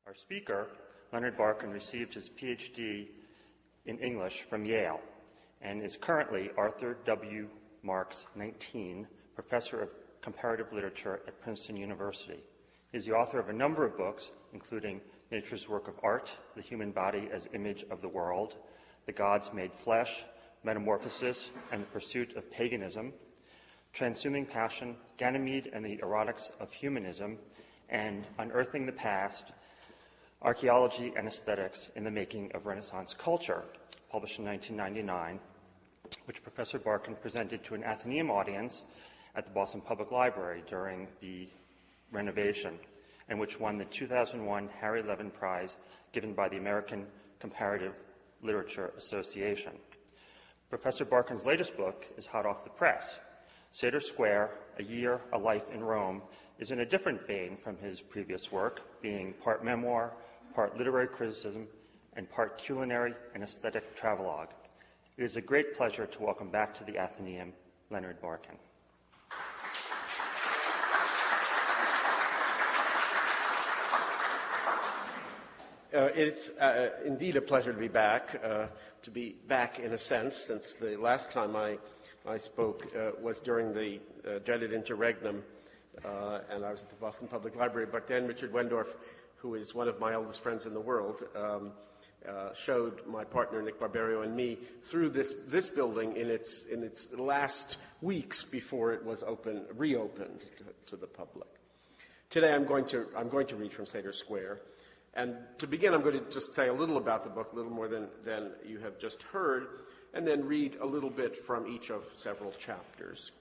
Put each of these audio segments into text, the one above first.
Our speaker, Leonard Barkan, received his PhD in English from Yale and is currently Arthur W. Marks 19 Professor of Comparative Literature at Princeton University. He is the author of a number of books, including Nature's Work of Art, The Human Body as Image of the World, The Gods Made Flesh, Metamorphosis and the Pursuit of Paganism, Transhuming Passion, Ganymede and the Erotics of Humanism, and Unearthing the Past, Archaeology and Aesthetics in the Making of Renaissance Culture, published in 1999, which Professor Barkan presented to an Athenaeum audience at the Boston Public Library during the renovation, and which won the 2001 Harry Levin Prize given by the American Comparative Literature Association. Professor Barkan's latest book is hot off the press. Satyr Square, A Year, A Life in Rome, is in a different vein from his previous work, being part memoir, part literary criticism, and part culinary and aesthetic travelogue. It is a great pleasure to welcome back to the Athenaeum, Leonard Barkan. It's indeed a pleasure to be back in a sense, since the last time I spoke was during the dreaded interregnum, and I was at the Boston Public Library. But then Richard Wendorf, who is one of my oldest friends in the world, showed my partner Nick Barberio and me through this building in its last weeks before it was reopened to the public. Today I'm going to read from Satyr Square. And to begin, I'm going to just say a little about the book, a little more than you have just heard, and then read a little bit from each of several chapters.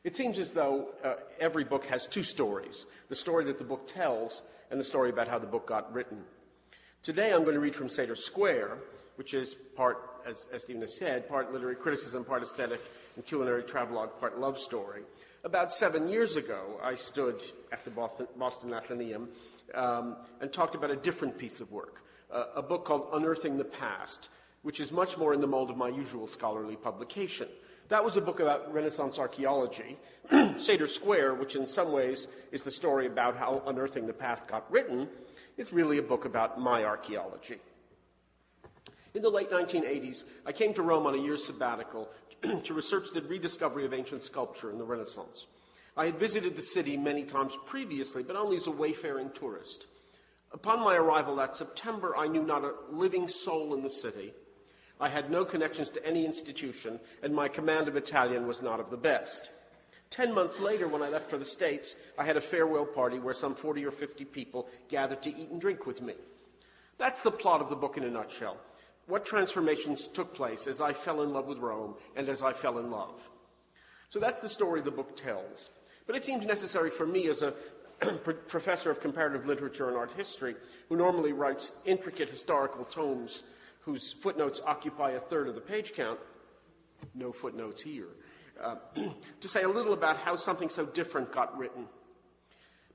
It seems as though every book has two stories, the story that the book tells and the story about how the book got written. Today I'm going to read from Satyr Square, which is part, as Stephen has said, part literary criticism, part aesthetic and culinary travelogue, part love story. About 7 years ago, I stood at the Boston Athenaeum and talked about a different piece of work, a book called Unearthing the Past, which is much more in the mold of my usual scholarly publication. That was a book about Renaissance archaeology. Satyr Square, which in some ways is the story about how Unearthing the Past got written, is really a book about my archaeology. In the late 1980s, I came to Rome on a year's sabbatical to research the rediscovery of ancient sculpture in the Renaissance. I had visited the city many times previously, but only as a wayfaring tourist. Upon my arrival that September, I knew not a living soul in the city. I had no connections to any institution, and my command of Italian was not of the best. 10 months later, when I left for the States, I had a farewell party where some 40 or 50 people gathered to eat and drink with me. That's the plot of the book in a nutshell. What transformations took place as I fell in love with Rome and as I fell in love. So that's the story the book tells. But it seems necessary for me as a professor of comparative literature and art history, who normally writes intricate historical tomes whose footnotes occupy a third of the page count, no footnotes here, to say a little about how something so different got written.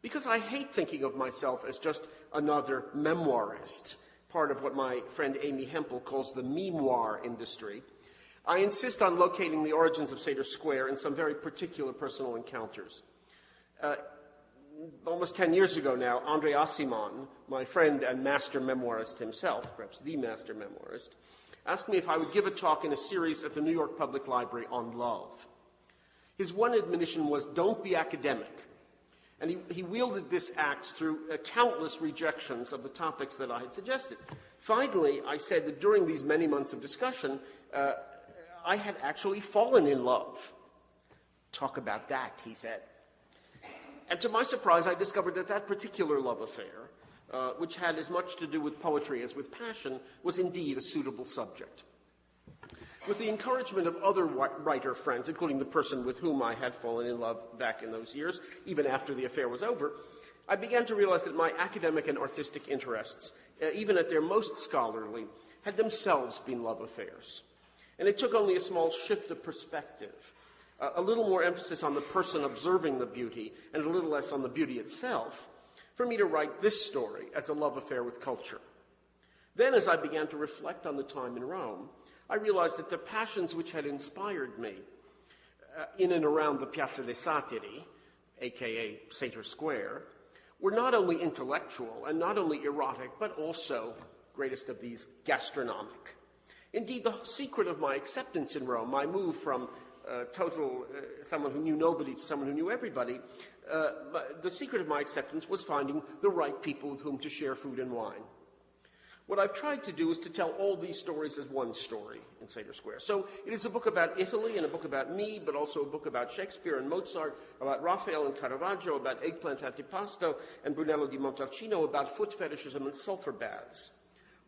Because I hate thinking of myself as just another memoirist, part of what my friend Amy Hempel calls the memoir industry, I insist on locating the origins of Satyr Square in some very particular personal encounters. Almost 10 years ago now, André Aciman, my friend and master memoirist himself, perhaps the master memoirist, asked me if I would give a talk in a series at the New York Public Library on love. His one admonition was, don't be academic. And he wielded this axe through countless rejections of the topics that I had suggested. Finally, I said that during these many months of discussion, I had actually fallen in love. Talk about that, he said. And to my surprise, I discovered that that particular love affair, which had as much to do with poetry as with passion, was indeed a suitable subject. With the encouragement of other writer friends, including the person with whom I had fallen in love back in those years, even after the affair was over, I began to realize that my academic and artistic interests, even at their most scholarly, had themselves been love affairs. And it took only a small shift of perspective, a little more emphasis on the person observing the beauty and a little less on the beauty itself, for me to write this story as a love affair with culture. Then, as I began to reflect on the time in Rome, I realized that the passions which had inspired me in and around the Piazza dei Satiri, a.k.a. Satyr Square, were not only intellectual and not only erotic, but also, greatest of these, gastronomic. Indeed, the secret of my acceptance in Rome, my move from someone who knew nobody to someone who knew everybody, the secret of my acceptance was finding the right people with whom to share food and wine. What I've tried to do is to tell all these stories as one story in Satyr Square. So it is a book about Italy and a book about me, but also a book about Shakespeare and Mozart, about Raphael and Caravaggio, about eggplant antipasto and Brunello di Montalcino, about foot fetishism and sulfur baths.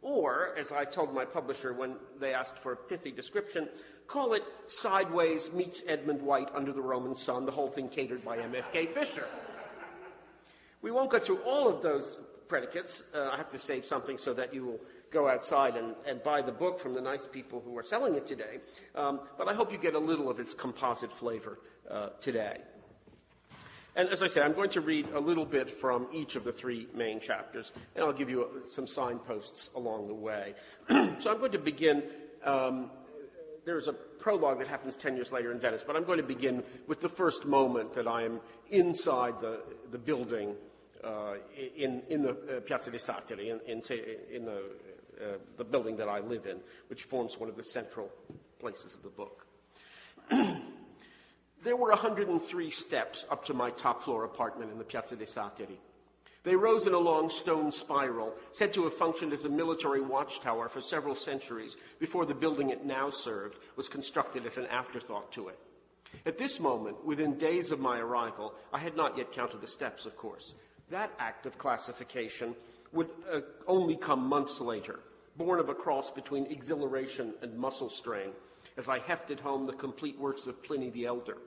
Or, as I told my publisher when they asked for a pithy description, call it Sideways meets Edmund White under the Roman sun, the whole thing catered by MFK Fisher. We won't go through all of those predicates. I have to save something so that you will go outside and buy the book from the nice people who are selling it today. But I hope you get a little of its composite flavor today. And as I said, I'm going to read a little bit from each of the three main chapters, and I'll give you some signposts along the way. So I'm going to begin, there's a prologue that happens 10 years later in Venice, but I'm going to begin with the first moment that I am inside the building in the Piazza dei Satiri, in the building that I live in, which forms one of the central places of the book. There were 103 steps up to my top-floor apartment in the Piazza dei Satiri. They rose in a long stone spiral, said to have functioned as a military watchtower for several centuries before the building it now served was constructed as an afterthought to it. At this moment, within days of my arrival, I had not yet counted the steps, of course. That act of classification would only come months later, born of a cross between exhilaration and muscle strain, as I hefted home the complete works of Pliny the Elder,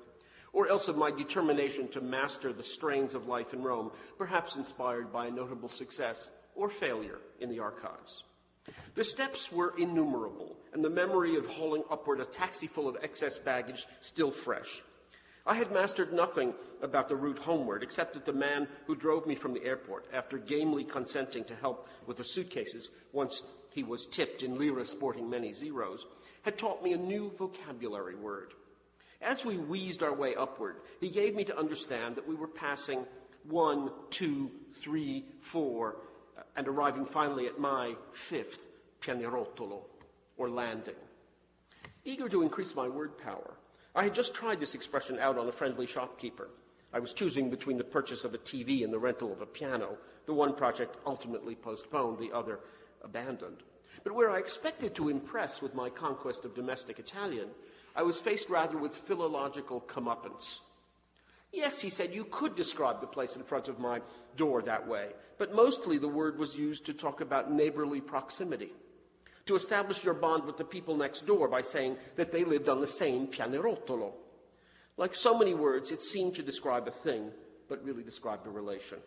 or else of my determination to master the strains of life in Rome, perhaps inspired by a notable success or failure in the archives. The steps were innumerable, and the memory of hauling upward a taxi full of excess baggage still fresh. I had mastered nothing about the route homeward, except that the man who drove me from the airport, after gamely consenting to help with the suitcases once he was tipped in lira sporting many zeros, had taught me a new vocabulary word. As we wheezed our way upward, he gave me to understand that we were passing 1, 2, 3, 4, and arriving finally at my 5th pianerottolo, or landing. Eager to increase my word power, I had just tried this expression out on a friendly shopkeeper. I was choosing between the purchase of a TV and the rental of a piano, the one project ultimately postponed, the other abandoned. But where I expected to impress with my conquest of domestic Italian, I was faced rather with philological comeuppance. Yes, he said, you could describe the place in front of my door that way, but mostly the word was used to talk about neighborly proximity, to establish your bond with the people next door by saying that they lived on the same pianerottolo. Like so many words, it seemed to describe a thing, but really described a relation.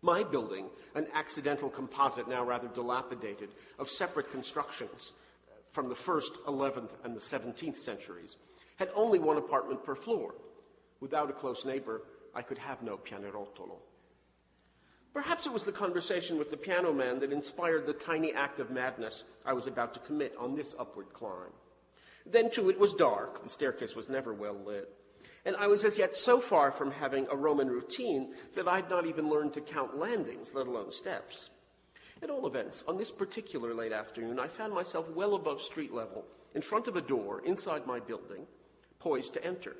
My building, an accidental composite now rather dilapidated of separate constructions from the 1st, 11th, and the 17th centuries, had only one apartment per floor. Without a close neighbor, I could have no pianerottolo. Perhaps it was the conversation with the piano man that inspired the tiny act of madness I was about to commit on this upward climb. Then, too, it was dark. The staircase was never well lit. And I was as yet so far from having a Roman routine that I had not even learned to count landings, let alone steps. At all events, on this particular late afternoon, I found myself well above street level, in front of a door inside my building, poised to enter.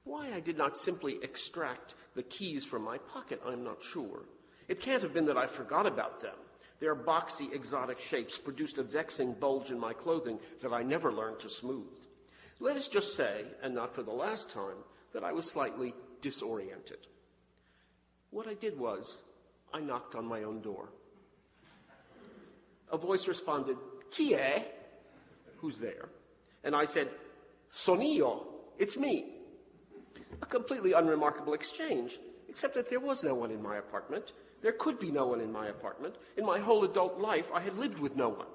Why I did not simply extract the keys from my pocket, I'm not sure. It can't have been that I forgot about them. Their boxy, exotic shapes produced a vexing bulge in my clothing that I never learned to smooth. Let us just say, and not for the last time, that I was slightly disoriented. What I did was, I knocked on my own door. A voice responded, "Chi è?" Who's there? And I said, "Son io," it's me. A completely unremarkable exchange, except that there was no one in my apartment. There could be no one in my apartment. In my whole adult life, I had lived with no one.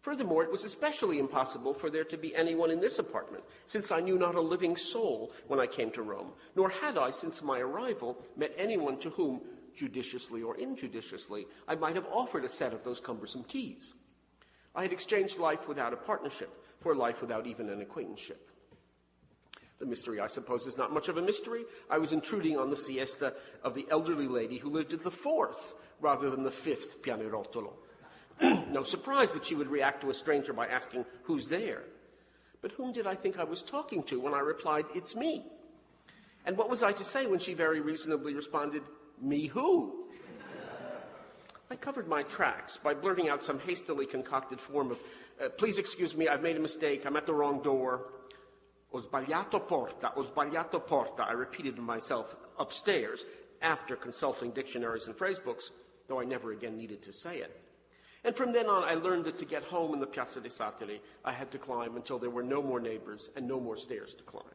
Furthermore, it was especially impossible for there to be anyone in this apartment, since I knew not a living soul when I came to Rome, nor had I, since my arrival, met anyone to whom, judiciously or injudiciously, I might have offered a set of those cumbersome keys. I had exchanged life without a partnership for life without even an acquaintanceship. The mystery, I suppose, is not much of a mystery. I was intruding on the siesta of the elderly lady who lived at the 4th rather than the 5th pianerottolo. No surprise that she would react to a stranger by asking, "Who's there?" But whom did I think I was talking to when I replied, "It's me"? And what was I to say when she very reasonably responded, "Me who?" I covered my tracks by blurting out some hastily concocted form of, "Please excuse me, I've made a mistake, I'm at the wrong door." Ho sbagliato porta, I repeated to myself upstairs after consulting dictionaries and phrasebooks, though I never again needed to say it. And from then on, I learned that to get home in the Piazza dei Satiri, I had to climb until there were no more neighbors and no more stairs to climb.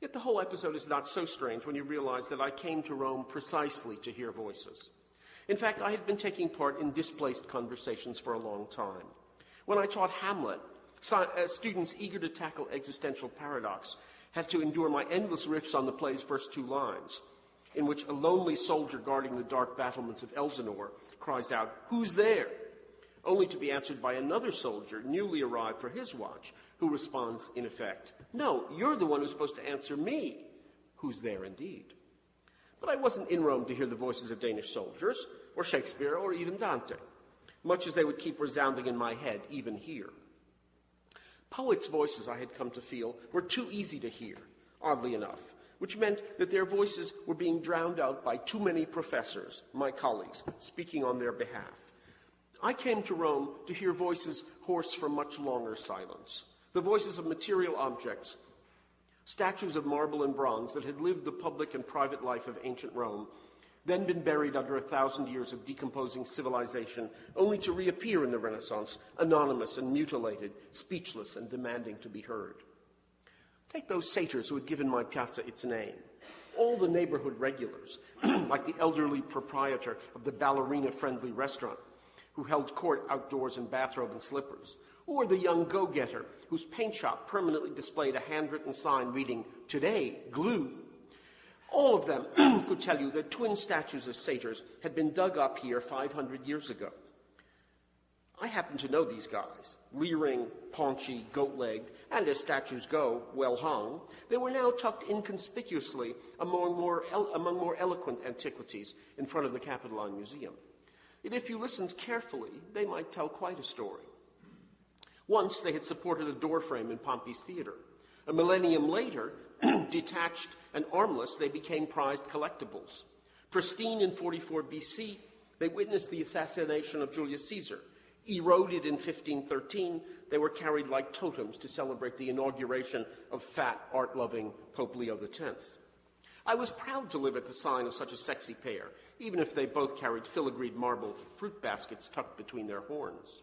Yet the whole episode is not so strange when you realize that I came to Rome precisely to hear voices. In fact, I had been taking part in displaced conversations for a long time. When I taught Hamlet, students eager to tackle existential paradox had to endure my endless riffs on the play's first 2 lines, in which a lonely soldier guarding the dark battlements of Elsinore cries out, "Who's there?" only to be answered by another soldier newly arrived for his watch, who responds, in effect, "No, you're the one who's supposed to answer me. Who's there indeed?" But I wasn't in Rome to hear the voices of Danish soldiers, or Shakespeare, or even Dante, much as they would keep resounding in my head, even here. Poets' voices, I had come to feel, were too easy to hear, oddly enough, which meant that their voices were being drowned out by too many professors, my colleagues, speaking on their behalf. I came to Rome to hear voices hoarse from much longer silence, the voices of material objects, statues of marble and bronze that had lived the public and private life of ancient Rome, then been buried under 1,000 years of decomposing civilization, only to reappear in the Renaissance, anonymous and mutilated, speechless and demanding to be heard. Take those satyrs who had given my piazza its name. All the neighborhood regulars, like the elderly proprietor of the ballerina-friendly restaurant, who held court outdoors in bathrobe and slippers, or the young go-getter whose paint shop permanently displayed a handwritten sign reading, "Today, glue." All of them could tell you that twin statues of satyrs had been dug up here 500 years ago. I happen to know these guys, leering, paunchy, goat-legged, and as statues go, well hung. They were now tucked inconspicuously among more eloquent antiquities in front of the Capitoline Museum. Yet if you listened carefully, they might tell quite a story. Once they had supported a doorframe in Pompey's theater. A millennium later, detached and armless, they became prized collectibles. Pristine in 44 BC, they witnessed the assassination of Julius Caesar. Eroded in 1513, they were carried like totems to celebrate the inauguration of fat, art-loving Pope Leo X. I was proud to live at the sign of such a sexy pair, even if they both carried filigreed marble fruit baskets tucked between their horns.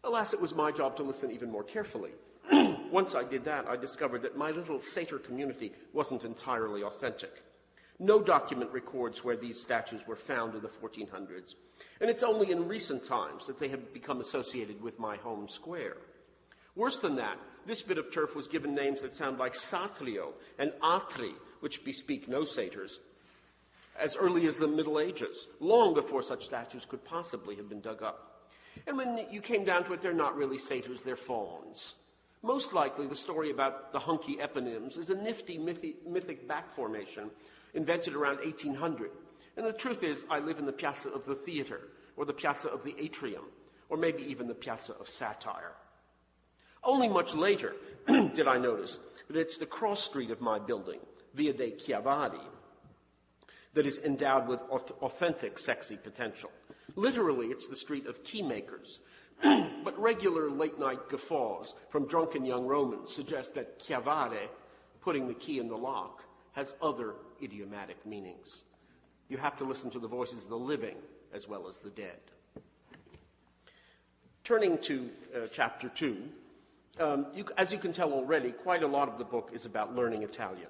Alas, it was my job to listen even more carefully. Once I did that, I discovered that my little satyr community wasn't entirely authentic. No document records where these statues were found in the 1400s, and it's only in recent times that they have become associated with my home square. Worse than that, this bit of turf was given names that sound like Satrio and Atri, which bespeak no satyrs, as early as the Middle Ages, long before such statues could possibly have been dug up. And when you came down to it, they're not really satyrs, they're fawns. Most likely, the story about the hunky eponyms is a nifty mythic back formation invented around 1800. And the truth is, I live in the Piazza of the Theater, or the Piazza of the Atrium, or maybe even the Piazza of Satire. Only much later did I notice that it's the cross street of my building, Via dei Chiavari, that is endowed with authentic sexy potential. Literally, it's the street of key makers. But regular late-night guffaws from drunken young Romans suggest that chiavare, putting the key in the lock, has other idiomatic meanings. You have to listen to the voices of the living as well as the dead. Turning to chapter 2, as you can tell already, quite a lot of the book is about learning Italian.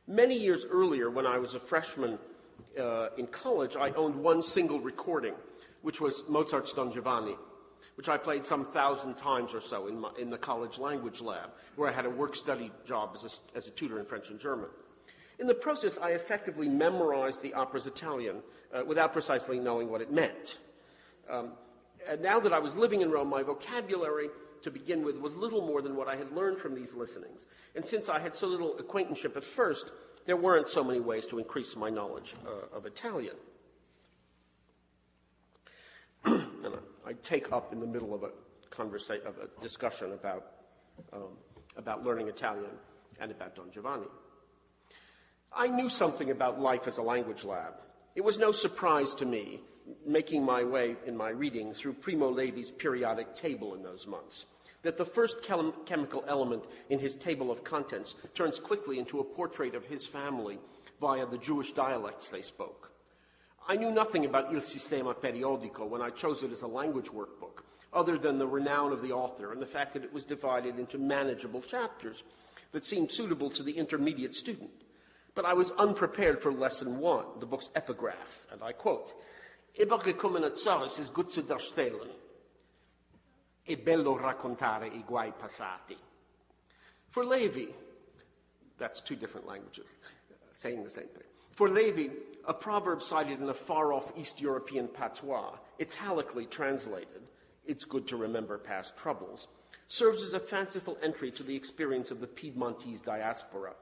Many years earlier, when I was a freshman in college, I owned one single recording, which was Mozart's Don Giovanni, which I played some 1,000 times or so in the college language lab, where I had a work-study job as a tutor in French and German. In the process, I effectively memorized the opera's Italian without precisely knowing what it meant. And now that I was living in Rome, my vocabulary to begin with, was little more than what I had learned from these listenings. And since I had so little acquaintanceship at first, there weren't so many ways to increase my knowledge of Italian. And I take up in the middle of a discussion about learning Italian and about Don Giovanni. I knew something about life as a language lab. It was no surprise to me, making my way in my reading through Primo Levi's periodic table in those months, that the first chemical element in his table of contents turns quickly into a portrait of his family via the Jewish dialects they spoke. I knew nothing about Il Sistema Periodico when I chose it as a language workbook, other than the renown of the author and the fact that it was divided into manageable chapters that seemed suitable to the intermediate student. But I was unprepared for Lesson 1, the book's epigraph, and I quote, «Epoche come Mozarts is gut zu darstellen. È bello raccontare I guai passati». For Levi, that's two different languages, saying the same thing. For Levi, a proverb cited in a far-off East European patois, italically translated, "It's good to remember past troubles," serves as a fanciful entry to the experience of the Piedmontese diaspora,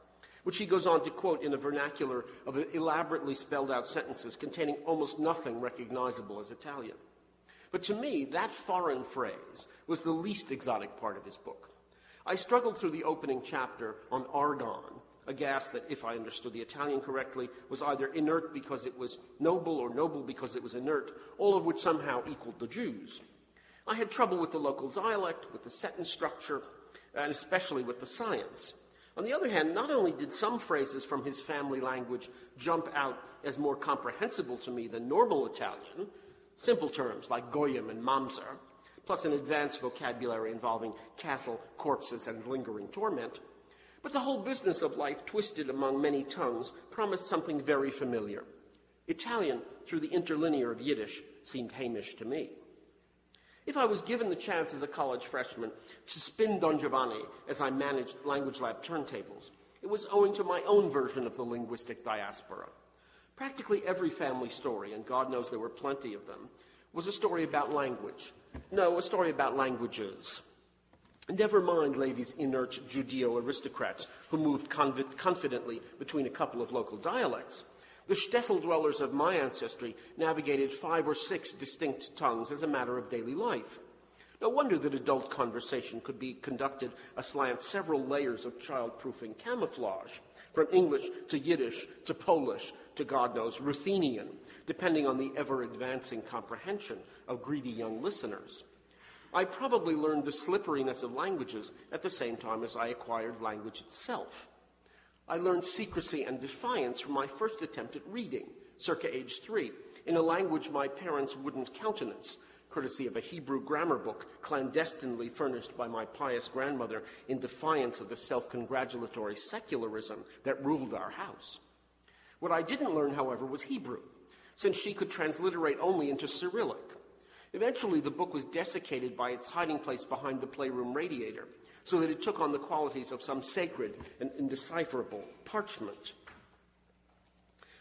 which he goes on to quote in a vernacular of elaborately spelled-out sentences containing almost nothing recognizable as Italian. But to me, that foreign phrase was the least exotic part of his book. I struggled through the opening chapter on argon, a gas that, if I understood the Italian correctly, was either inert because it was noble or noble because it was inert, all of which somehow equaled the Jews. I had trouble with the local dialect, with the sentence structure, and especially with the science. On the other hand, not only did some phrases from his family language jump out as more comprehensible to me than normal Italian, simple terms like goyim and mamzer, plus an advanced vocabulary involving cattle, corpses, and lingering torment, but the whole business of life twisted among many tongues promised something very familiar. Italian, through the interlinear of Yiddish, seemed Hamish to me. If I was given the chance as a college freshman to spin Don Giovanni as I managed language lab turntables, it was owing to my own version of the linguistic diaspora. Practically every family story, and God knows there were plenty of them, was a story about language. No, a story about languages. Never mind Levi's inert Judeo-aristocrats who moved confidently between a couple of local dialects. The shtetl dwellers of my ancestry navigated 5 or 6 distinct tongues as a matter of daily life. No wonder that adult conversation could be conducted aslant several layers of child-proofing camouflage, from English to Yiddish to Polish to, God knows, Ruthenian, depending on the ever-advancing comprehension of greedy young listeners. I probably learned the slipperiness of languages at the same time as I acquired language itself. I learned secrecy and defiance from my first attempt at reading, circa age 3, in a language my parents wouldn't countenance, courtesy of a Hebrew grammar book clandestinely furnished by my pious grandmother in defiance of the self-congratulatory secularism that ruled our house. What I didn't learn, however, was Hebrew, since she could transliterate only into Cyrillic. Eventually, the book was desiccated by its hiding place behind the playroom radiator, so that it took on the qualities of some sacred and indecipherable parchment.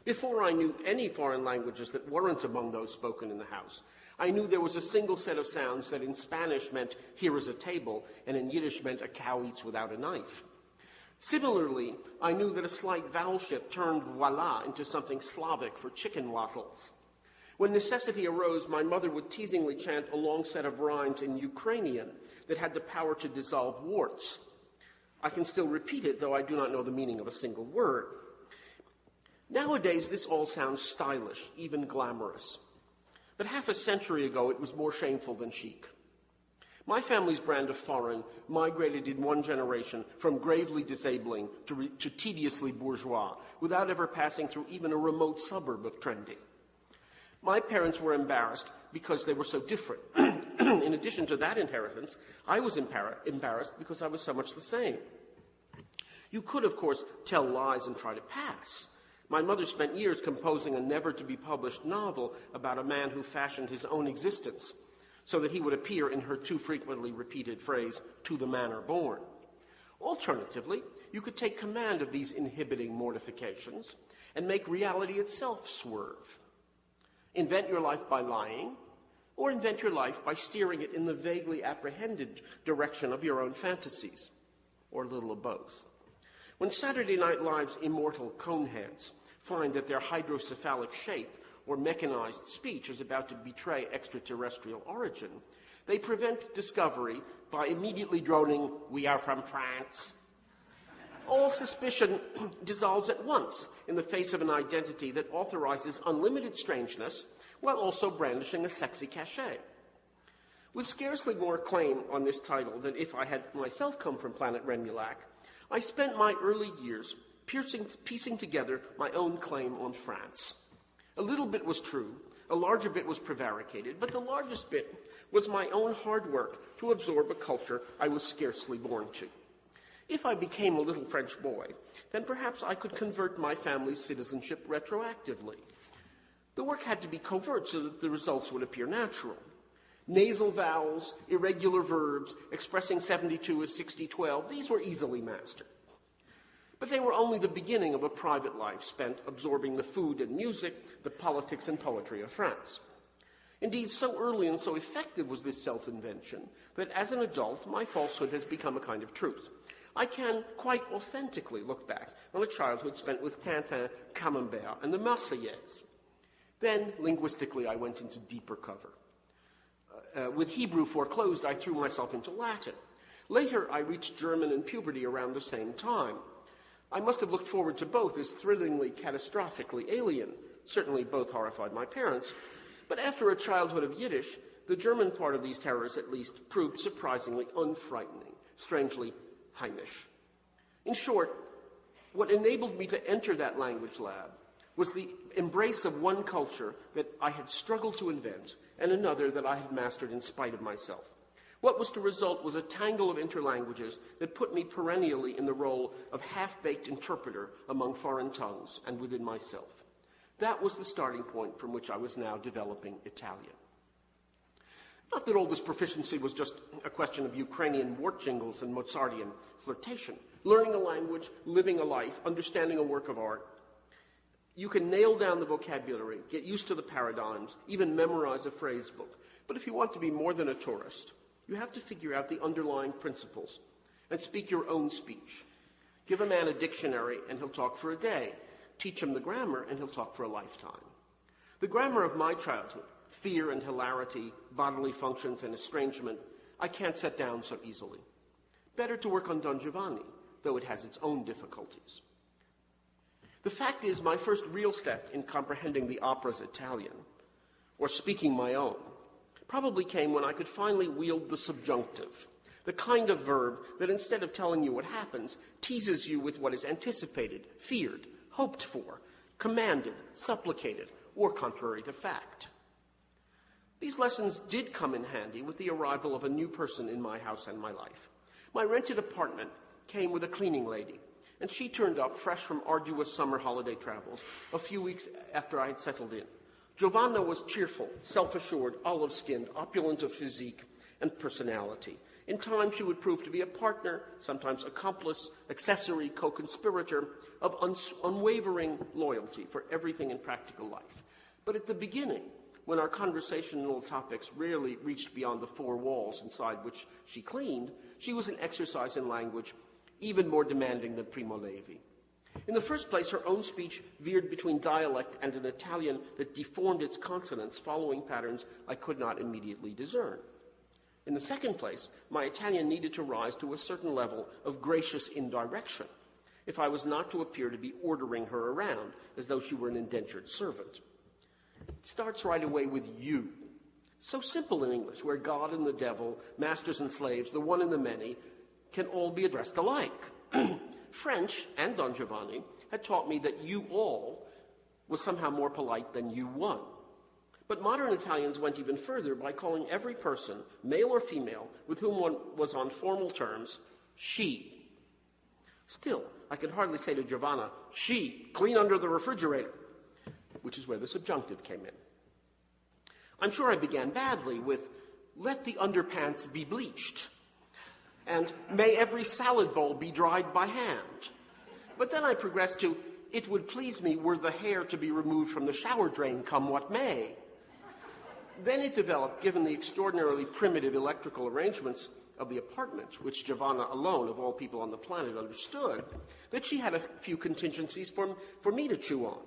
Before I knew any foreign languages that weren't among those spoken in the house, I knew there was a single set of sounds that in Spanish meant "here is a table," and in Yiddish meant "a cow eats without a knife." Similarly, I knew that a slight vowel shift turned voila into something Slavic for chicken wattles. When necessity arose, my mother would teasingly chant a long set of rhymes in Ukrainian that had the power to dissolve warts. I can still repeat it, though I do not know the meaning of a single word. Nowadays, this all sounds stylish, even glamorous. But half a century ago, it was more shameful than chic. My family's brand of foreign migrated in one generation from gravely disabling to tediously bourgeois, without ever passing through even a remote suburb of trendy. My parents were embarrassed because they were so different. In addition to that inheritance, I was embarrassed because I was so much the same. You could, of course, tell lies and try to pass. My mother spent years composing a never-to-be-published novel about a man who fashioned his own existence so that he would appear in her too frequently repeated phrase, "to the manner born." Alternatively, you could take command of these inhibiting mortifications and make reality itself swerve. Invent your life by lying, or invent your life by steering it in the vaguely apprehended direction of your own fantasies, or a little of both. When Saturday Night Live's immortal coneheads find that their hydrocephalic shape or mechanized speech is about to betray extraterrestrial origin, they prevent discovery by immediately droning, "We are from France." All suspicion dissolves at once in the face of an identity that authorizes unlimited strangeness while also brandishing a sexy cachet. With scarcely more claim on this title than if I had myself come from planet Remulac, I spent my early years piecing together my own claim on France. A little bit was true, a larger bit was prevaricated, but the largest bit was my own hard work to absorb a culture I was scarcely born to. If I became a little French boy, then perhaps I could convert my family's citizenship retroactively. The work had to be covert so that the results would appear natural. Nasal vowels, irregular verbs, expressing 72 as 6012, these were easily mastered. But they were only the beginning of a private life spent absorbing the food and music, the politics and poetry of France. Indeed, so early and so effective was this self-invention that as an adult, my falsehood has become a kind of truth. I can quite authentically look back on a childhood spent with Tintin, Camembert, and the Marseillaise. Then, linguistically, I went into deeper cover. With Hebrew foreclosed, I threw myself into Latin. Later, I reached German and puberty around the same time. I must have looked forward to both as thrillingly, catastrophically alien. Certainly both horrified my parents. But after a childhood of Yiddish, the German part of these terrors, at least, proved surprisingly unfrightening, strangely Heimish. In short, what enabled me to enter that language lab was the embrace of one culture that I had struggled to invent and another that I had mastered in spite of myself. What was to result was a tangle of interlanguages that put me perennially in the role of half-baked interpreter among foreign tongues and within myself. That was the starting point from which I was now developing Italian. Not that all this proficiency was just a question of Ukrainian wart jingles and Mozartian flirtation. Learning a language, living a life, understanding a work of art. You can nail down the vocabulary, get used to the paradigms, even memorize a phrase book. But if you want to be more than a tourist, you have to figure out the underlying principles and speak your own speech. Give a man a dictionary and he'll talk for a day. Teach him the grammar and he'll talk for a lifetime. The grammar of my childhood, fear and hilarity, bodily functions and estrangement, I can't set down so easily. Better to work on Don Giovanni, though it has its own difficulties. The fact is, my first real step in comprehending the opera's Italian, or speaking my own, probably came when I could finally wield the subjunctive, the kind of verb that instead of telling you what happens, teases you with what is anticipated, feared, hoped for, commanded, supplicated, or contrary to fact. These lessons did come in handy with the arrival of a new person in my house and my life. My rented apartment came with a cleaning lady, and she turned up fresh from arduous summer holiday travels a few weeks after I had settled in. Giovanna was cheerful, self-assured, olive-skinned, opulent of physique and personality. In time, she would prove to be a partner, sometimes accomplice, accessory, co-conspirator of unwavering loyalty for everything in practical life. But at the beginning, when our conversational topics rarely reached beyond the four walls inside which she cleaned, she was an exercise in language even more demanding than Primo Levi. In the first place, her own speech veered between dialect and an Italian that deformed its consonants, following patterns I could not immediately discern. In the second place, my Italian needed to rise to a certain level of gracious indirection if I was not to appear to be ordering her around as though she were an indentured servant. It starts right away with you. So simple in English, where God and the devil, masters and slaves, the one and the many, can all be addressed alike. French, and Don Giovanni, had taught me that you all was somehow more polite than you one. But modern Italians went even further by calling every person, male or female, with whom one was on formal terms, she. Still, I could hardly say to Giovanna, she, clean under the refrigerator, which is where the subjunctive came in. I'm sure I began badly with, let the underpants be bleached, and may every salad bowl be dried by hand. But then I progressed to, it would please me were the hair to be removed from the shower drain come what may. Then it developed, given the extraordinarily primitive electrical arrangements of the apartment, which Giovanna alone, of all people on the planet, understood, that she had a few contingencies for me to chew on.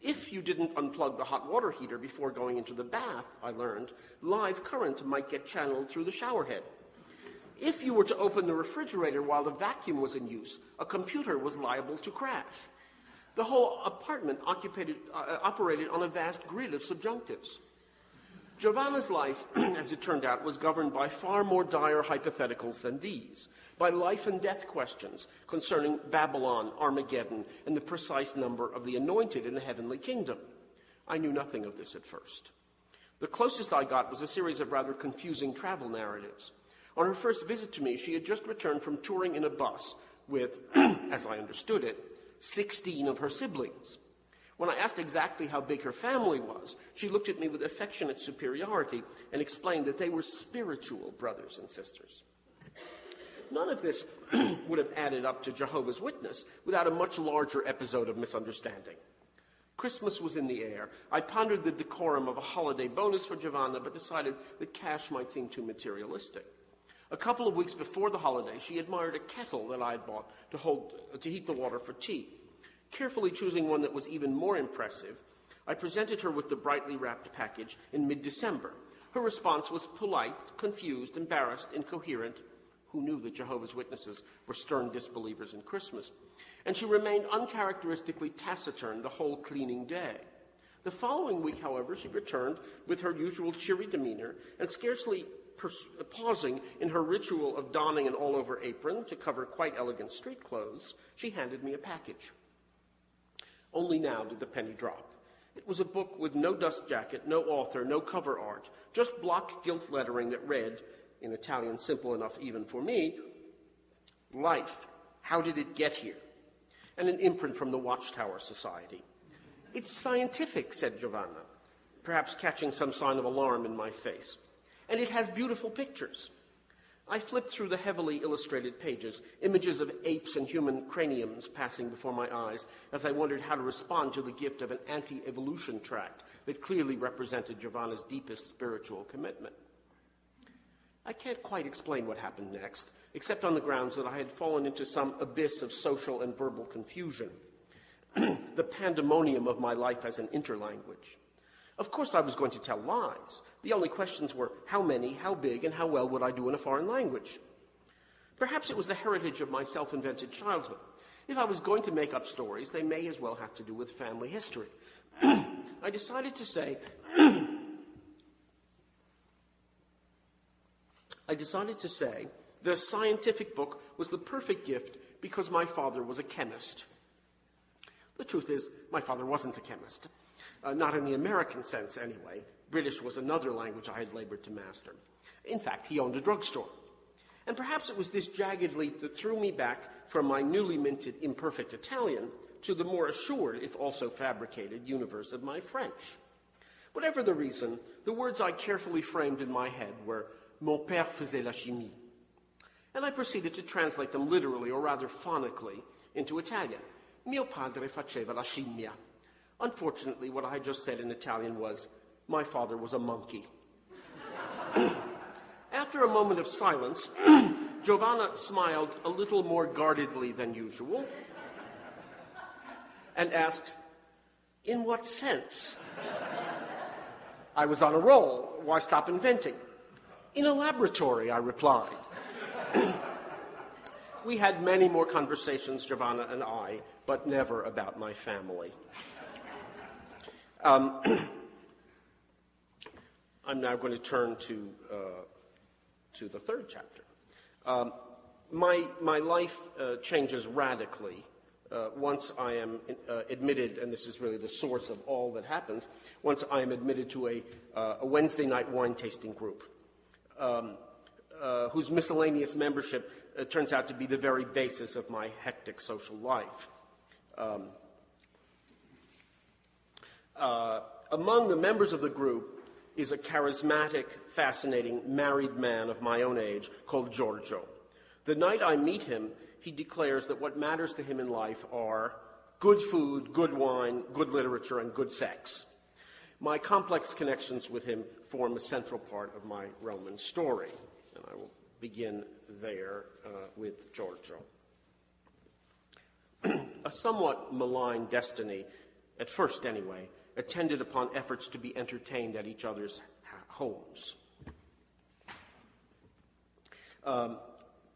If you didn't unplug the hot water heater before going into the bath, I learned, live current might get channeled through the shower head. If you were to open the refrigerator while the vacuum was in use, a computer was liable to crash. The whole apartment operated on a vast grid of subjunctives. Giovanna's life, as it turned out, was governed by far more dire hypotheticals than these, by life and death questions concerning Babylon, Armageddon, and the precise number of the anointed in the heavenly kingdom. I knew nothing of this at first. The closest I got was a series of rather confusing travel narratives. On her first visit to me, she had just returned from touring in a bus with, as I understood it, 16 of her siblings. When I asked exactly how big her family was, she looked at me with affectionate superiority and explained that they were spiritual brothers and sisters. None of this would have added up to Jehovah's Witness without a much larger episode of misunderstanding. Christmas was in the air. I pondered the decorum of a holiday bonus for Giovanna, but decided that cash might seem too materialistic. A couple of weeks before the holiday, she admired a kettle that I had bought to heat the water for tea. Carefully choosing one that was even more impressive, I presented her with the brightly wrapped package in mid-December. Her response was polite, confused, embarrassed, incoherent. Who knew that Jehovah's Witnesses were stern disbelievers in Christmas? And she remained uncharacteristically taciturn the whole cleaning day. The following week, however, she returned with her usual cheery demeanor and scarcely pausing in her ritual of donning an all-over apron to cover quite elegant street clothes, she handed me a package. Only now did the penny drop. It was a book with no dust jacket, no author, no cover art, just block gilt lettering that read, in Italian simple enough even for me, Life, How Did It Get Here? And an imprint from the Watchtower Society. It's scientific, said Giovanna, perhaps catching some sign of alarm in my face. And it has beautiful pictures. I flipped through the heavily illustrated pages, images of apes and human craniums passing before my eyes, as I wondered how to respond to the gift of an anti-evolution tract that clearly represented Giovanna's deepest spiritual commitment. I can't quite explain what happened next, except on the grounds that I had fallen into some abyss of social and verbal confusion, the pandemonium of my life as an interlanguage. Of course I was going to tell lies. The only questions were how many, how big, and how well would I do in a foreign language? Perhaps it was the heritage of my self-invented childhood. If I was going to make up stories, they may as well have to do with family history. I decided to say the scientific book was the perfect gift because my father was a chemist. The truth is, my father wasn't a chemist. Not in the American sense, anyway. British was another language I had labored to master. In fact, he owned a drugstore. And perhaps it was this jagged leap that threw me back from my newly minted imperfect Italian to the more assured, if also fabricated, universe of my French. Whatever the reason, the words I carefully framed in my head were, Mon père faisait la chimie. And I proceeded to translate them literally, or rather phonically, into Italian. Mio padre faceva la scimmia. Unfortunately, what I had just said in Italian was, my father was a monkey. After a moment of silence, Giovanna smiled a little more guardedly than usual and asked, in what sense? I was on a roll. Why stop inventing? In a laboratory, I replied. We had many more conversations, Giovanna and I, but never about my family. I'm now going to turn to the third chapter. My life changes radically once I am admitted, and this is really the source of all that happens, once I am admitted to a Wednesday night wine tasting group, whose miscellaneous membership turns out to be the very basis of my hectic social life. Among the members of the group is a charismatic, fascinating, married man of my own age called Giorgio. The night I meet him, he declares that what matters to him in life are good food, good wine, good literature, and good sex. My complex connections with him form a central part of my Roman story, and I will begin there with Giorgio. A somewhat malign destiny, at first anyway, attended upon efforts to be entertained at each other's homes. On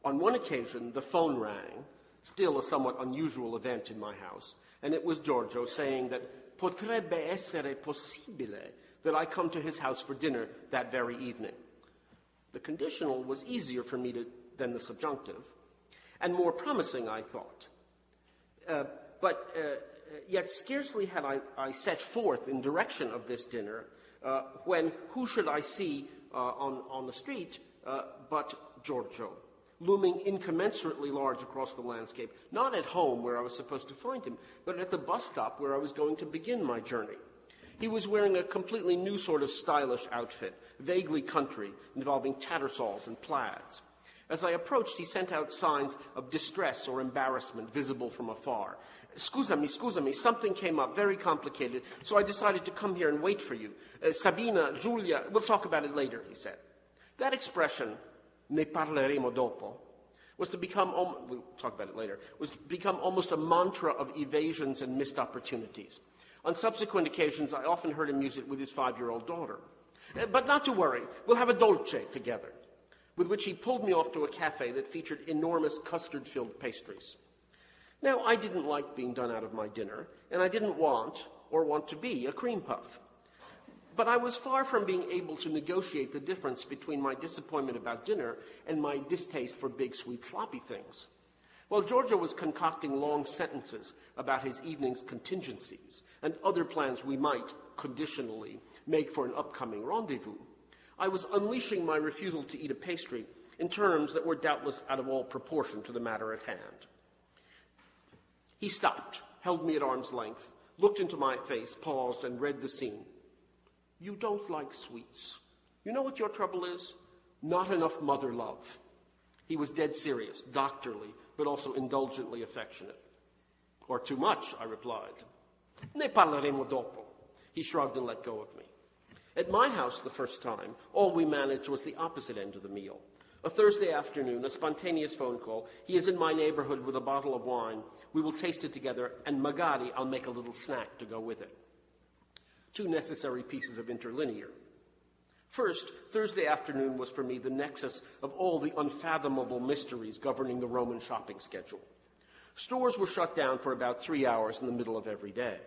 one occasion, the phone rang, still a somewhat unusual event in my house, and it was Giorgio saying that potrebbe essere possibile that I come to his house for dinner that very evening. The conditional was easier for me than the subjunctive, and more promising, I thought. But yet scarcely had I set forth in direction of this dinner when who should I see on the street but Giorgio, looming incommensurately large across the landscape, not at home where I was supposed to find him, but at the bus stop where I was going to begin my journey. He was wearing a completely new sort of stylish outfit, vaguely country, involving tattersalls and plaids. As I approached, he sent out signs of distress or embarrassment visible from afar. Scusami, something came up, very complicated, so I decided to come here and wait for you. Sabina, Giulia, we'll talk about it later, he said. That expression, ne parleremo dopo, was to become, we'll talk about it later, was to become almost a mantra of evasions and missed opportunities. On subsequent occasions, I often heard him use it with his 5-year-old daughter. But not to worry, we'll have a dolce together, with which he pulled me off to a cafe that featured enormous custard-filled pastries. Now, I didn't like being done out of my dinner, and I didn't want to be a cream puff. But I was far from being able to negotiate the difference between my disappointment about dinner and my distaste for big, sweet, sloppy things. While Giorgio was concocting long sentences about his evening's contingencies and other plans we might, conditionally, make for an upcoming rendezvous, I was unleashing my refusal to eat a pastry in terms that were doubtless out of all proportion to the matter at hand. He stopped, held me at arm's length, looked into my face, paused, and read the scene. You don't like sweets. You know what your trouble is? Not enough mother love. He was dead serious, doctorly, but also indulgently affectionate. Or too much, I replied. Ne parleremo dopo. He shrugged and let go of me. At my house the first time, all we managed was the opposite end of the meal. A Thursday afternoon, a spontaneous phone call. He is in my neighborhood with a bottle of wine. We will taste it together, and magari, I'll make a little snack to go with it. 2 necessary pieces of interlinear. First, Thursday afternoon was for me the nexus of all the unfathomable mysteries governing the Roman shopping schedule. Stores were shut down for about 3 hours in the middle of every day.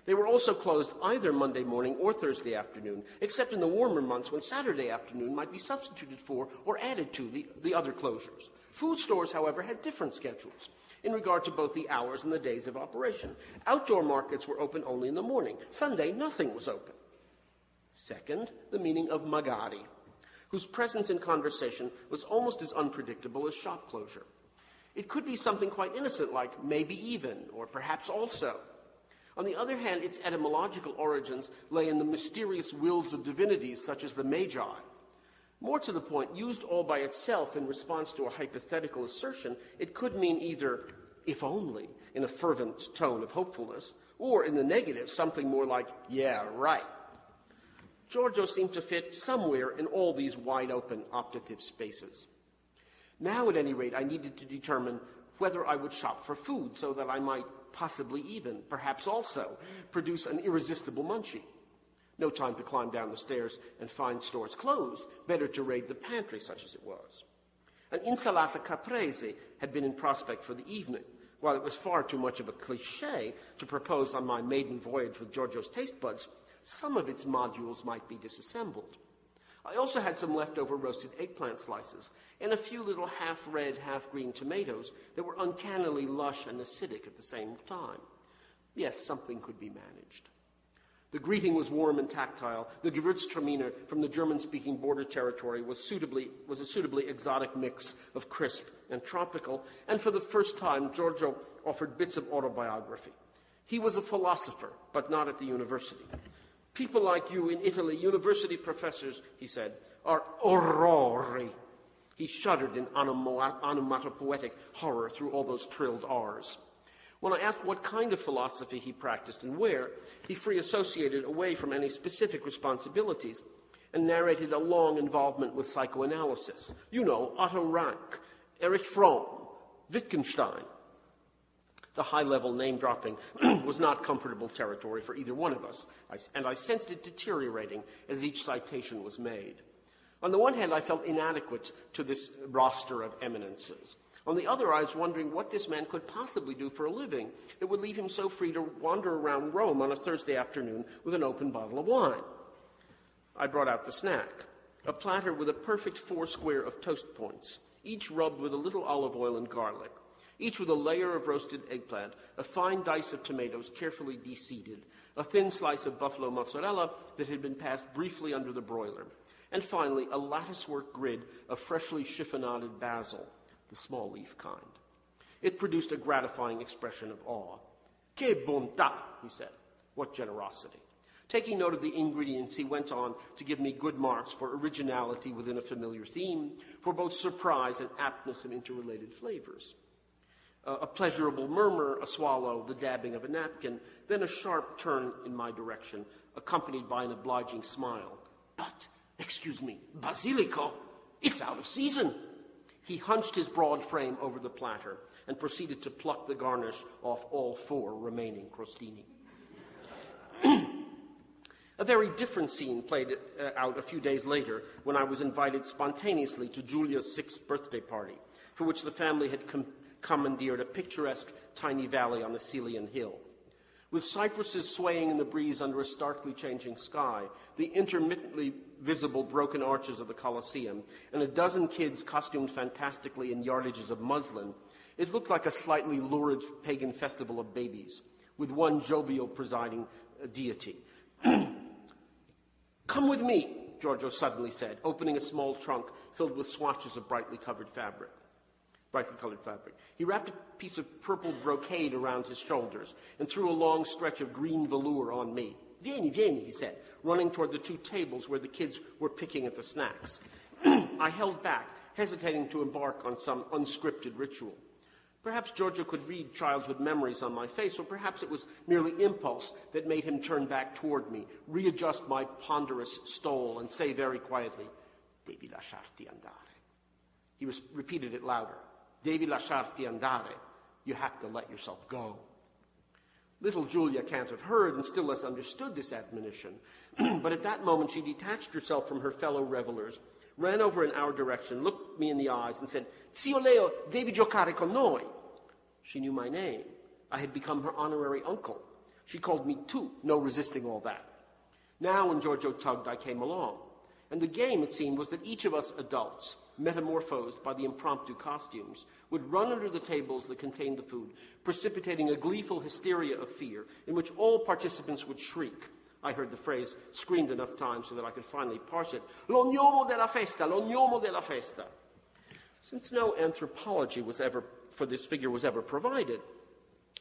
They were also closed either Monday morning or Thursday afternoon, except in the warmer months when Saturday afternoon might be substituted for or added to the other closures. Food stores, however, had different schedules in regard to both the hours and the days of operation. Outdoor markets were open only in the morning. Sunday, nothing was open. Second, the meaning of magari, whose presence in conversation was almost as unpredictable as shop closure. It could be something quite innocent like maybe even or perhaps also. On the other hand, its etymological origins lay in the mysterious wills of divinities such as the Magi. More to the point, used all by itself in response to a hypothetical assertion, it could mean either if only in a fervent tone of hopefulness, or in the negative, something more like, yeah, right. Giorgio seemed to fit somewhere in all these wide-open optative spaces. Now, at any rate, I needed to determine whether I would shop for food so that I might possibly even, perhaps also, produce an irresistible munchie. No time to climb down the stairs and find stores closed. Better to raid the pantry, such as it was. An insalata caprese had been in prospect for the evening. While it was far too much of a cliché to propose on my maiden voyage with Giorgio's taste buds, some of its modules might be disassembled. I also had some leftover roasted eggplant slices and a few little half-red, half-green tomatoes that were uncannily lush and acidic at the same time. Yes, something could be managed. The greeting was warm and tactile. The Gewürztraminer from the German-speaking border territory was a suitably exotic mix of crisp and tropical, and for the first time, Giorgio offered bits of autobiography. He was a philosopher, but not at the university. People like you in Italy, university professors, he said, are orrori. He shuddered in onomatopoetic horror through all those trilled R's. When I asked what kind of philosophy he practiced and where, he free associated away from any specific responsibilities and narrated a long involvement with psychoanalysis. You know, Otto Rank, Erich Fromm, Wittgenstein. The high-level name-dropping was not comfortable territory for either one of us, and I sensed it deteriorating as each citation was made. On the one hand, I felt inadequate to this roster of eminences. On the other, I was wondering what this man could possibly do for a living that would leave him so free to wander around Rome on a Thursday afternoon with an open bottle of wine. I brought out the snack, a platter with a perfect 4 square of toast points, each rubbed with a little olive oil and garlic, each with a layer of roasted eggplant, a fine dice of tomatoes carefully de-seeded, a thin slice of buffalo mozzarella that had been passed briefly under the broiler, and finally a latticework grid of freshly chiffonaded basil, the small leaf kind. It produced a gratifying expression of awe. Que bontà, he said. What generosity. Taking note of the ingredients, he went on to give me good marks for originality within a familiar theme, for both surprise and aptness of interrelated flavors. A pleasurable murmur, a swallow, the dabbing of a napkin, then a sharp turn in my direction, accompanied by an obliging smile. But, excuse me, basilico, it's out of season. He hunched his broad frame over the platter and proceeded to pluck the garnish off all 4 remaining crostini. A very different scene played out a few days later when I was invited spontaneously to Giulia's 6th birthday party, for which the family had commandeered a picturesque tiny valley on the Celian hill. With cypresses swaying in the breeze under a starkly changing sky, the intermittently visible broken arches of the Colosseum, and a dozen kids costumed fantastically in yardages of muslin, it looked like a slightly lurid pagan festival of babies, with one jovial presiding deity. Come with me, Giorgio suddenly said, opening a small trunk filled with swatches of brightly colored fabric. He wrapped a piece of purple brocade around his shoulders and threw a long stretch of green velour on me. Vieni, vieni, he said, running toward the 2 tables where the kids were picking at the snacks. I held back, hesitating to embark on some unscripted ritual. Perhaps Giorgio could read childhood memories on my face, or perhaps it was merely impulse that made him turn back toward me, readjust my ponderous stole, and say very quietly, Devi lasciarti andare. He repeated it louder. Devi lasciarti andare. You have to let yourself go. Little Giulia can't have heard and still less understood this admonition, but at that moment she detached herself from her fellow revelers, ran over in our direction, looked me in the eyes, and said, Zio Leo, devi giocare con noi. She knew my name. I had become her honorary uncle. She called me tu, no resisting all that. Now, when Giorgio tugged, I came along. And the game, it seemed, was that each of us adults, metamorphosed by the impromptu costumes, would run under the tables that contained the food, precipitating a gleeful hysteria of fear, in which all participants would shriek. I heard the phrase screamed enough times so that I could finally parse it. L'ognomo della festa, l'ognomo della festa. Since no anthropology for this figure was ever provided,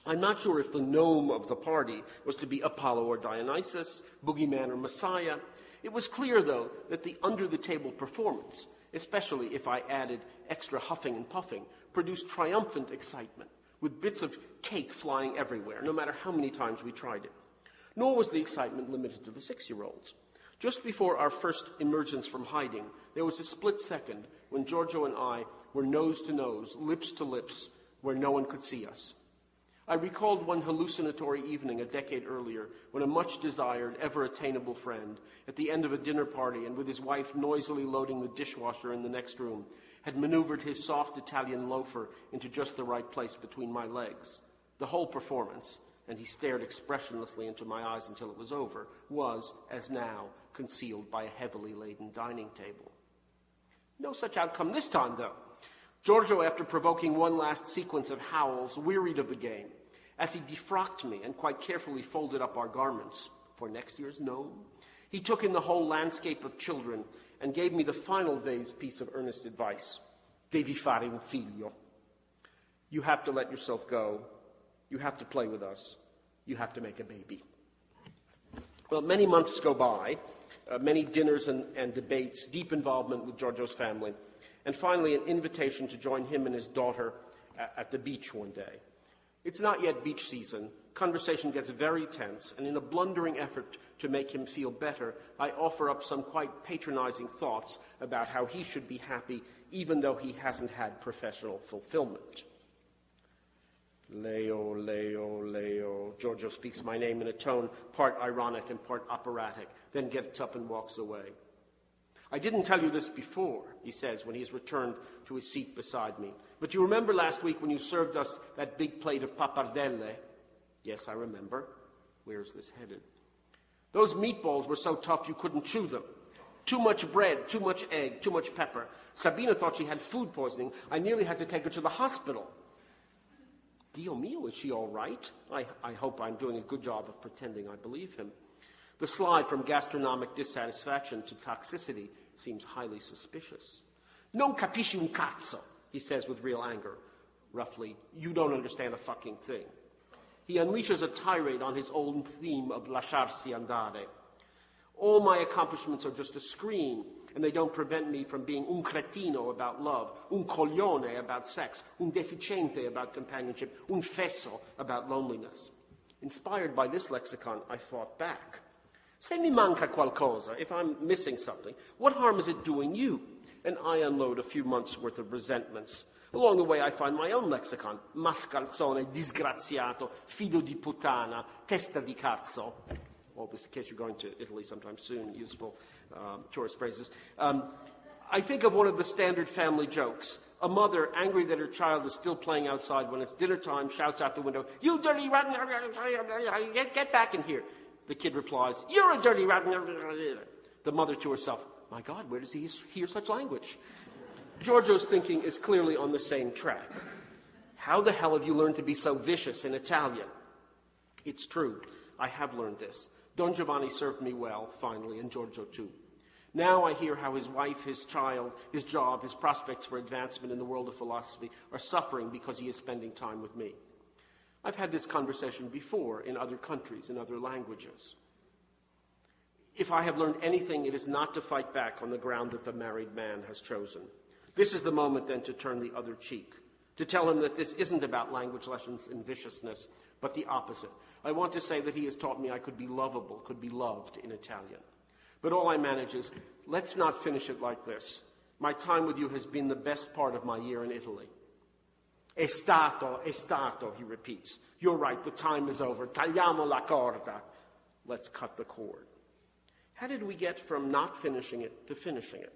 I'm not sure if the gnome of the party was to be Apollo or Dionysus, boogeyman or Messiah. It was clear, though, that the under-the-table performance, especially if I added extra huffing and puffing, produced triumphant excitement, with bits of cake flying everywhere, no matter how many times we tried it. Nor was the excitement limited to the 6-year-olds. Just before our first emergence from hiding, there was a split second when Giorgio and I were nose to nose, lips to lips, where no one could see us. I recalled one hallucinatory evening a decade earlier when a much-desired, ever-attainable friend, at the end of a dinner party and with his wife noisily loading the dishwasher in the next room, had maneuvered his soft Italian loafer into just the right place between my legs. The whole performance, and he stared expressionlessly into my eyes until it was over, was, as now, concealed by a heavily laden dining table. No such outcome this time, though. Giorgio, after provoking one last sequence of howls, wearied of the game. As he defrocked me and quite carefully folded up our garments for next year's gnome, he took in the whole landscape of children and gave me the final day's piece of earnest advice. Devi fare un figlio. You have to let yourself go. You have to play with us. You have to make a baby. Well, many months go by, many dinners and debates, deep involvement with Giorgio's family, and finally an invitation to join him and his daughter at the beach one day. It's not yet beach season. Conversation gets very tense, and in a blundering effort to make him feel better, I offer up some quite patronizing thoughts about how he should be happy even though he hasn't had professional fulfillment. Leo, Leo, Leo. Giorgio speaks my name in a tone part ironic and part operatic, then gets up and walks away. I didn't tell you this before, he says when he has returned to his seat beside me. But you remember last week when you served us that big plate of pappardelle? Yes, I remember. Where is this headed? Those meatballs were so tough you couldn't chew them. Too much bread, too much egg, too much pepper. Sabina thought she had food poisoning. I nearly had to take her to the hospital. Dio mio, is she all right? I hope I'm doing a good job of pretending I believe him. The slide from gastronomic dissatisfaction to toxicity seems highly suspicious. Non capisci un cazzo, he says with real anger. Roughly, you don't understand a fucking thing. He unleashes a tirade on his old theme of lasciarsi andare. All my accomplishments are just a screen, and they don't prevent me from being un cretino about love, un coglione about sex, un deficiente about companionship, un fesso about loneliness. Inspired by this lexicon, I fought back. Se mi manca qualcosa, if I'm missing something, what harm is it doing you? And I unload a few months' worth of resentments. Along the way, I find my own lexicon. Mascalzone, disgraziato, fido di puttana, testa di cazzo. All this in case you're going to Italy sometime soon, useful tourist phrases. I think of one of the standard family jokes. A mother, angry that her child is still playing outside when it's dinner time, shouts out the window, "You dirty rotten, get back in here." The kid replies, "You're a dirty rotten." The mother to herself, "My God, where does he hear such language?" Giorgio's thinking is clearly on the same track. How the hell have you learned to be so vicious in Italian? It's true. I have learned this. Don Giovanni served me well, finally, and Giorgio too. Now I hear how his wife, his child, his job, his prospects for advancement in the world of philosophy are suffering because he is spending time with me. I've had this conversation before in other countries, in other languages. If I have learned anything, it is not to fight back on the ground that the married man has chosen. This is the moment then to turn the other cheek, to tell him that this isn't about language lessons and viciousness, but the opposite. I want to say that he has taught me I could be lovable, could be loved in Italian. But all I manage is, let's not finish it like this. My time with you has been the best part of my year in Italy. È stato, he repeats. You're right, the time is over. Tagliamo la corda. Let's cut the cord. How did we get from not finishing it to finishing it?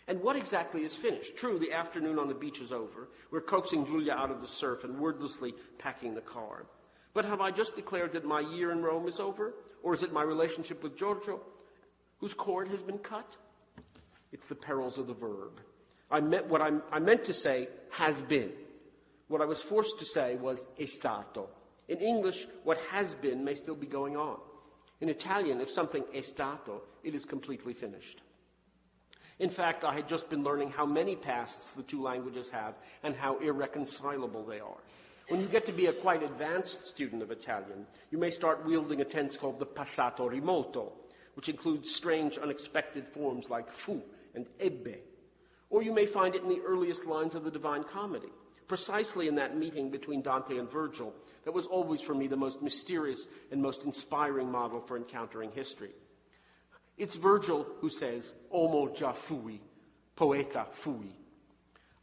And what exactly is finished? True, the afternoon on the beach is over. We're coaxing Giulia out of the surf and wordlessly packing the car. But have I just declared that my year in Rome is over? Or is it my relationship with Giorgio whose cord has been cut? It's the perils of the verb. I meant to say has been. What I was forced to say was è stato. In English, what has been may still be going on. In Italian, if something è stato, it is completely finished. In fact, I had just been learning how many pasts the two languages have and how irreconcilable they are. When you get to be a quite advanced student of Italian, you may start wielding a tense called the passato remoto, which includes strange, unexpected forms like fu and ebbe. Or you may find it in the earliest lines of the Divine Comedy, precisely in that meeting between Dante and Virgil that was always for me the most mysterious and most inspiring model for encountering history. It's Virgil who says, "Homo già fui, poeta fui."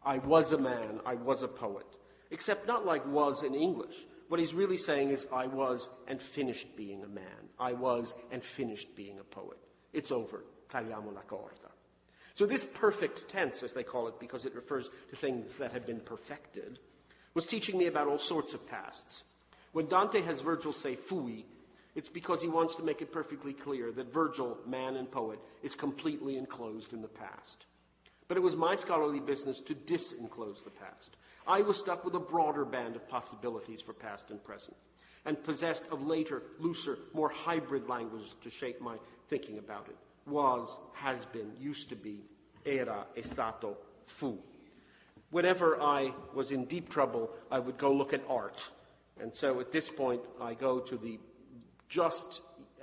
I was a man, I was a poet. Except not like was in English. What he's really saying is, I was and finished being a man. I was and finished being a poet. It's over. Tagliamo la corda. So this perfect tense, as they call it, because it refers to things that have been perfected, was teaching me about all sorts of pasts. When Dante has Virgil say fui, it's because he wants to make it perfectly clear that Virgil, man and poet, is completely enclosed in the past. But it was my scholarly business to disenclose the past. I was stuck with a broader band of possibilities for past and present, and possessed of later, looser, more hybrid language to shape my thinking about it. Was, has been, used to be, era, è stato, fu. Whenever I was in deep trouble, I would go look at art. And so at this point, I go to the just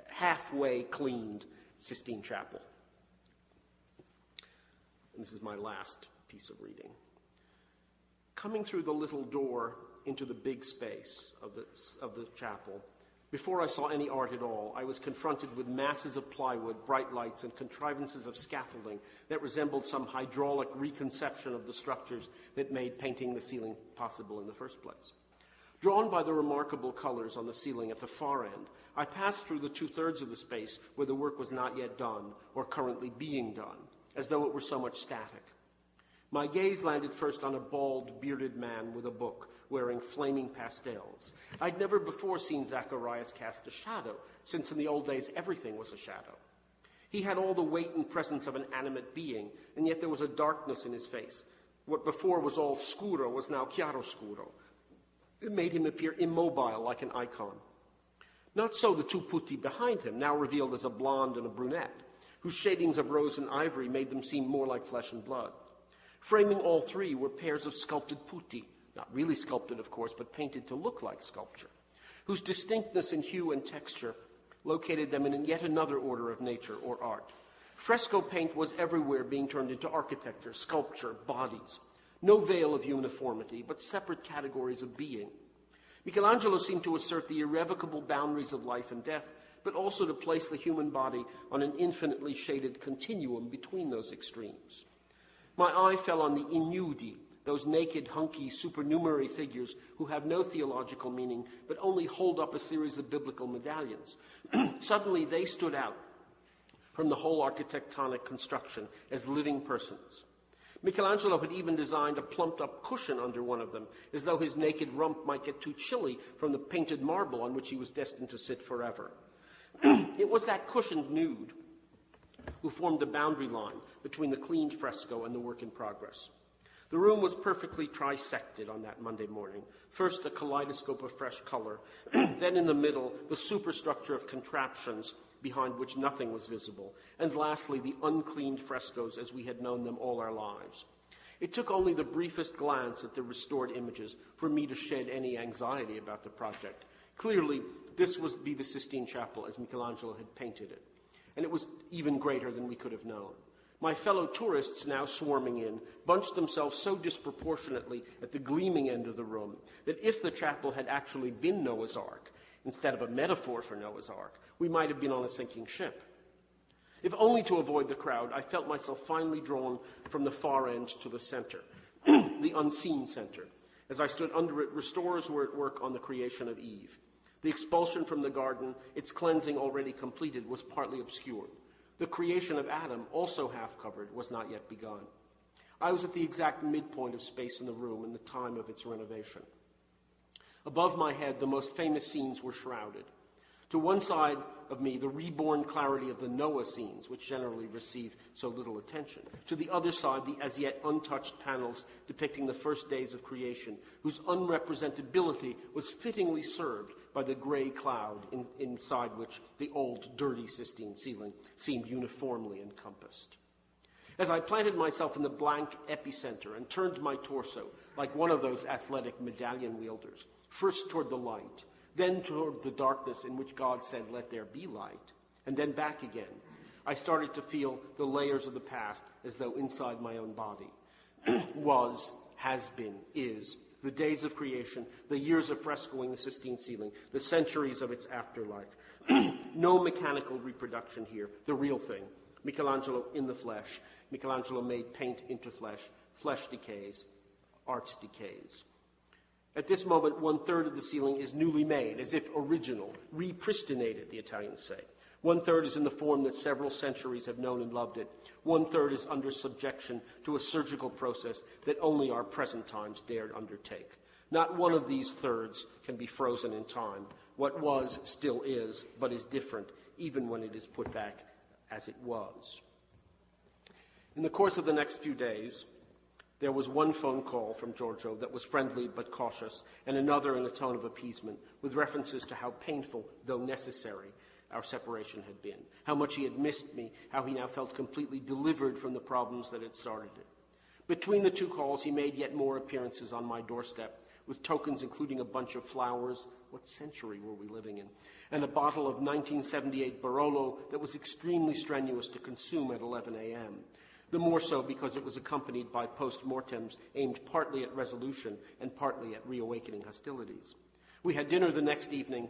halfway cleaned Sistine Chapel. And this is my last piece of reading. Coming through the little door into the big space of the chapel. Before I saw any art at all, I was confronted with masses of plywood, bright lights, and contrivances of scaffolding that resembled some hydraulic reconception of the structures that made painting the ceiling possible in the first place. Drawn by the remarkable colors on the ceiling at the far end, I passed through the two-thirds of the space where the work was not yet done or currently being done, as though it were so much static. My gaze landed first on a bald, bearded man with a book, wearing flaming pastels. I'd never before seen Zacharias cast a shadow, since in the old days everything was a shadow. He had all the weight and presence of an animate being, and yet there was a darkness in his face. What before was all scuro was now chiaroscuro. It made him appear immobile like an icon. Not so the two putti behind him, now revealed as a blonde and a brunette, whose shadings of rose and ivory made them seem more like flesh and blood. Framing all three were pairs of sculpted putti, not really sculpted, of course, but painted to look like sculpture, whose distinctness in hue and texture located them in yet another order of nature or art. Fresco paint was everywhere being turned into architecture, sculpture, bodies. No veil of uniformity, but separate categories of being. Michelangelo seemed to assert the irrevocable boundaries of life and death, but also to place the human body on an infinitely shaded continuum between those extremes. My eye fell on the ignudi, those naked, hunky, supernumerary figures who have no theological meaning, but only hold up a series of biblical medallions. Suddenly they stood out from the whole architectonic construction as living persons. Michelangelo had even designed a plumped-up cushion under one of them, as though his naked rump might get too chilly from the painted marble on which he was destined to sit forever. It was that cushioned nude who formed the boundary line between the cleaned fresco and the work in progress. The room was perfectly trisected on that Monday morning. First, a kaleidoscope of fresh color, then in the middle, the superstructure of contraptions behind which nothing was visible, and lastly, the uncleaned frescoes as we had known them all our lives. It took only the briefest glance at the restored images for me to shed any anxiety about the project. Clearly, this would be the Sistine Chapel as Michelangelo had painted it, and it was even greater than we could have known. My fellow tourists, now swarming in, bunched themselves so disproportionately at the gleaming end of the room that if the chapel had actually been Noah's Ark, instead of a metaphor for Noah's Ark, we might have been on a sinking ship. If only to avoid the crowd, I felt myself finally drawn from the far end to the center, the unseen center. As I stood under it, restorers were at work on the creation of Eve. The expulsion from the garden, its cleansing already completed, was partly obscured. The creation of Adam, also half-covered, was not yet begun. I was at the exact midpoint of space in the room in the time of its renovation. Above my head, the most famous scenes were shrouded. To one side of me, the reborn clarity of the Noah scenes, which generally receive so little attention. To the other side, the as yet untouched panels depicting the first days of creation, whose unrepresentability was fittingly served by the gray cloud inside which the old, dirty Sistine ceiling seemed uniformly encompassed. As I planted myself in the blank epicenter and turned my torso, like one of those athletic medallion wielders, first toward the light, then toward the darkness in which God said, "Let there be light," and then back again, I started to feel the layers of the past as though inside my own body. Was, has been, is, the days of creation, the years of frescoing the Sistine ceiling, the centuries of its afterlife. No mechanical reproduction here, the real thing. Michelangelo in the flesh. Michelangelo made paint into flesh. Flesh decays, art decays. At this moment, 1/3 of the ceiling is newly made, as if original, repristinated, the Italians say. 1/3 is in the form that several centuries have known and loved it. 1/3 is under subjection to a surgical process that only our present times dared undertake. Not one of these thirds can be frozen in time. What was still is, but is different, even when it is put back as it was. In the course of the next few days, there was one phone call from Giorgio that was friendly but cautious, and another in a tone of appeasement, with references to how painful, though necessary, our separation had been, how much he had missed me, how he now felt completely delivered from the problems that had started it. Between the two calls, he made yet more appearances on my doorstep, with tokens including a bunch of flowers — what century were we living in? — and a bottle of 1978 Barolo that was extremely strenuous to consume at 11 a.m. the more so because it was accompanied by post-mortems aimed partly at resolution and partly at reawakening hostilities. We had dinner the next evening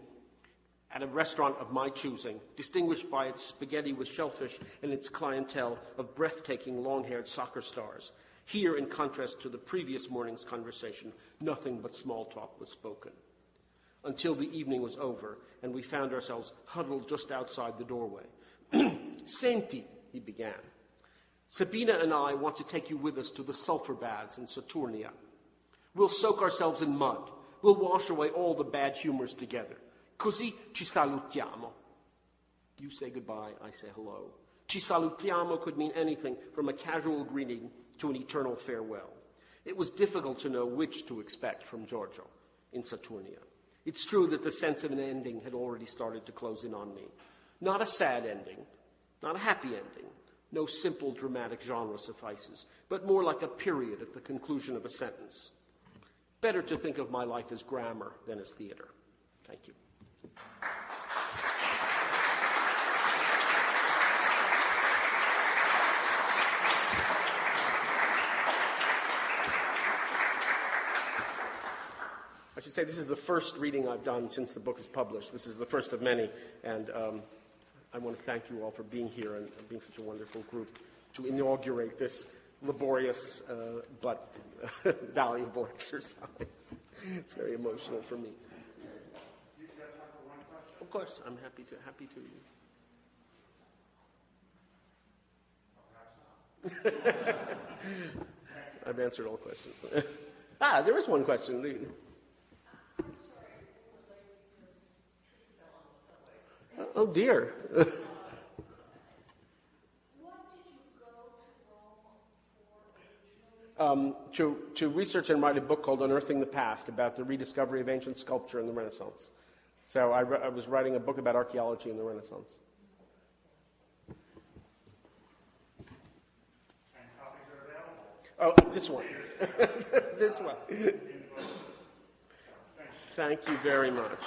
at a restaurant of my choosing, distinguished by its spaghetti with shellfish and its clientele of breathtaking long-haired soccer stars. Here, in contrast to the previous morning's conversation, nothing but small talk was spoken. Until the evening was over, and we found ourselves huddled just outside the doorway. Senti, he began. Sabina and I want to take you with us to the sulfur baths in Saturnia. We'll soak ourselves in mud. We'll wash away all the bad humors together. Così ci salutiamo. You say goodbye, I say hello. Ci salutiamo could mean anything from a casual greeting to an eternal farewell. It was difficult to know which to expect from Giorgio in Saturnia. It's true that the sense of an ending had already started to close in on me. Not a sad ending, not a happy ending. No simple dramatic genre suffices, but more like a period at the conclusion of a sentence. Better to think of my life as grammar than as theater. Thank you. I should say this is the first reading I've done since the book is published. This is the first of many, and I want to thank you all for being here and being such a wonderful group to inaugurate this laborious but valuable exercise. It's very emotional for me. Of course, I'm happy to. I've answered all questions. There is one question. Oh dear. What did you go to Rome for originally? To research and write a book called Unearthing the Past about the rediscovery of ancient sculpture in the Renaissance. So I was writing a book about archaeology in the Renaissance. And copies are available. Oh, this one. This one. Thank you very much.